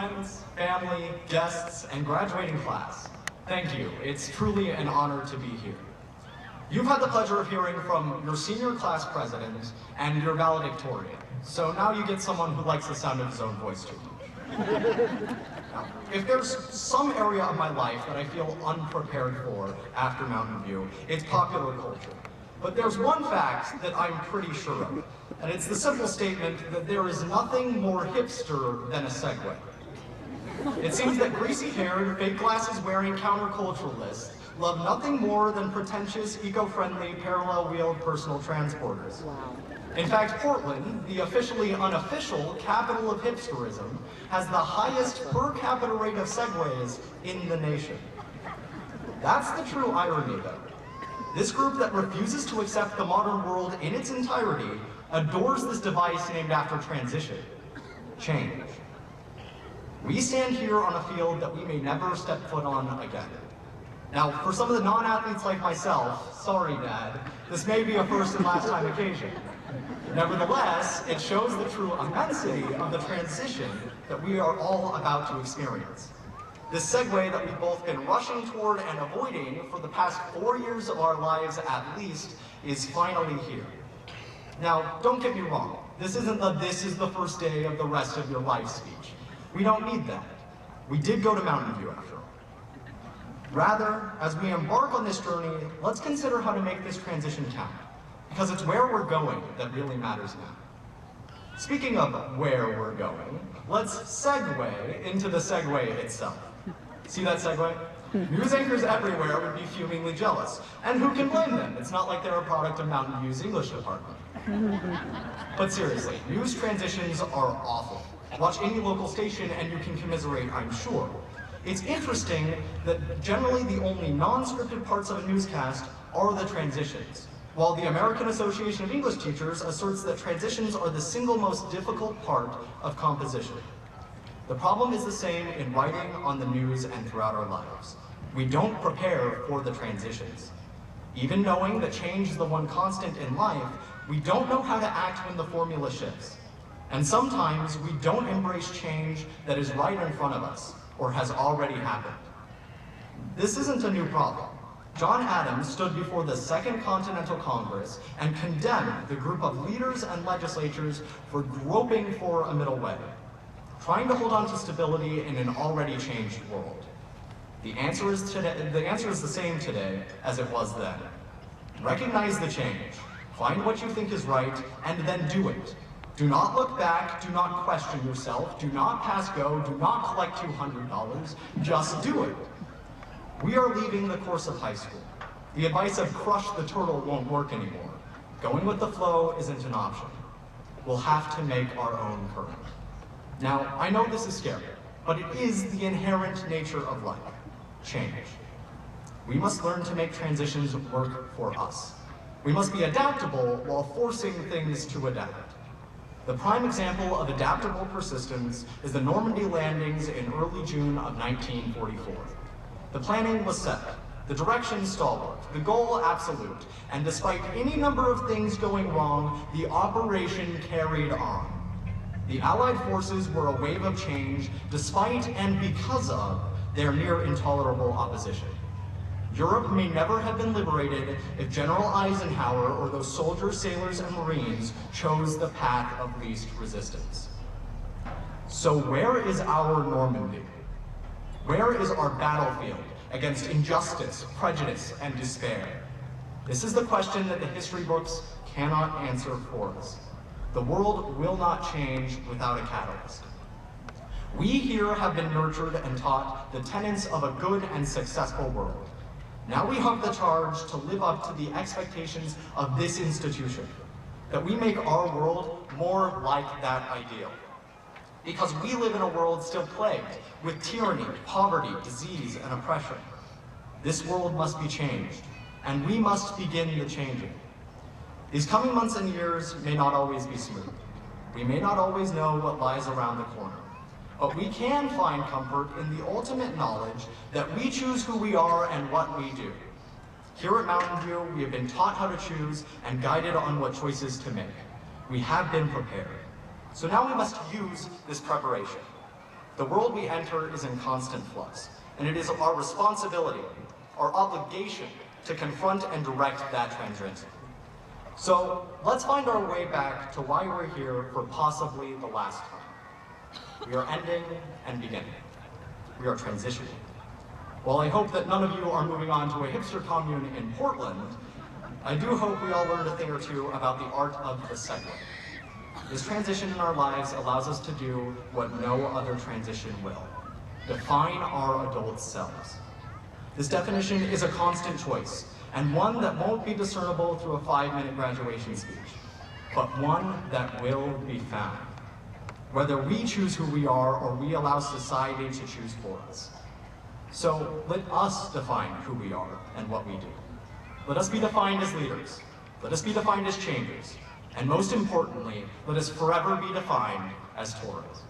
friends, family, guests, and graduating class, thank you. It's truly an honor to be here. You've had the pleasure of hearing from your senior class president and your valedictorian, so now you get someone who likes the sound of his own voice too much. Now, if there's some area of my life that I feel unprepared for after Mountain View, it's popular culture. But there's one fact that I'm pretty sure of, and it's the simple statement that there is nothing more hipster than a Segway. It seems that greasy-haired, fake glasses-wearing counterculturalists love nothing more than pretentious, eco-friendly, parallel-wheeled personal transporters. Wow. In fact, Portland, the officially unofficial capital of hipsterism, has the highest per capita rate of Segways in the nation. That's the true irony, though. This group that refuses to accept the modern world in its entirety adores this device named after transition, change. We stand here on a field that we may never step foot on again. Now, for some of the non-athletes like myself, sorry, Dad, this may be a first and last time occasion. Nevertheless, it shows the true immensity of the transition that we are all about to experience. This segue that we've both been rushing toward and avoiding for the past 4 years of our lives at least is finally here. Now, don't get me wrong. This isn't the "this is the first day of the rest of your life" speech. We don't need that. We did go to Mountain View after all. Rather, as we embark on this journey, let's consider how to make this transition count, because it's where we're going that really matters now. Speaking of where we're going, let's segue into the Segway itself. See that segue? News anchors everywhere would be fumingly jealous. And who can blame them? It's not like they're a product of Mountain View's English department. But seriously, news transitions are awful. Watch any local station and you can commiserate, I'm sure. It's interesting that generally the only non-scripted parts of a newscast are the transitions, while the American Association of English Teachers asserts that transitions are the single most difficult part of composition. The problem is the same in writing, on the news, and throughout our lives. We don't prepare for the transitions. Even knowing that change is the one constant in life, we don't know how to act when the formula shifts. And sometimes we don't embrace change that is right in front of us, or has already happened. This isn't a new problem. John Adams stood before the Second Continental Congress and condemned the group of leaders and legislatures for groping for a middle way, trying to hold on to stability in an already changed world. The answer is the same today as it was then. Recognize the change, find what you think is right, and then do it. Do not look back, do not question yourself, do not pass go, do not collect $200, just do it. We are leaving the course of high school. The advice of crush the turtle won't work anymore. Going with the flow isn't an option. We'll have to make our own current. Now, I know this is scary, but it is the inherent nature of life, change. We must learn to make transitions work for us. We must be adaptable while forcing things to adapt. The prime example of adaptable persistence is the Normandy landings in early June of 1944. The planning was set, the direction stalwart, the goal absolute, and despite any number of things going wrong, the operation carried on. The Allied forces were a wave of change despite and because of their near intolerable opposition. Europe may never have been liberated if General Eisenhower or those soldiers, sailors, and Marines chose the path of least resistance. So where is our Normandy? Where is our battlefield against injustice, prejudice, and despair? This is the question that the history books cannot answer for us. The world will not change without a catalyst. We here have been nurtured and taught the tenets of a good and successful world. Now we have the charge to live up to the expectations of this institution, that we make our world more like that ideal. Because we live in a world still plagued with tyranny, poverty, disease, and oppression. This world must be changed, and we must begin the changing. These coming months and years may not always be smooth. We may not always know what lies around the corner. But we can find comfort in the ultimate knowledge that we choose who we are and what we do. Here at Mountain View, we have been taught how to choose and guided on what choices to make. We have been prepared. So now we must use this preparation. The world we enter is in constant flux, and it is our responsibility, our obligation, to confront and direct that transition. So let's find our way back to why we're here for possibly the last time. We are ending and beginning. We are transitioning. While I hope that none of you are moving on to a hipster commune in Portland, I do hope we all learned a thing or two about the art of the segue. This transition in our lives allows us to do what no other transition will: define our adult selves. This definition is a constant choice, and one that won't be discernible through a 5-minute graduation speech, but one that will be found, whether we choose who we are or we allow society to choose for us. So let us define who we are and what we do. Let us be defined as leaders. Let us be defined as changers. And most importantly, let us forever be defined as Tories.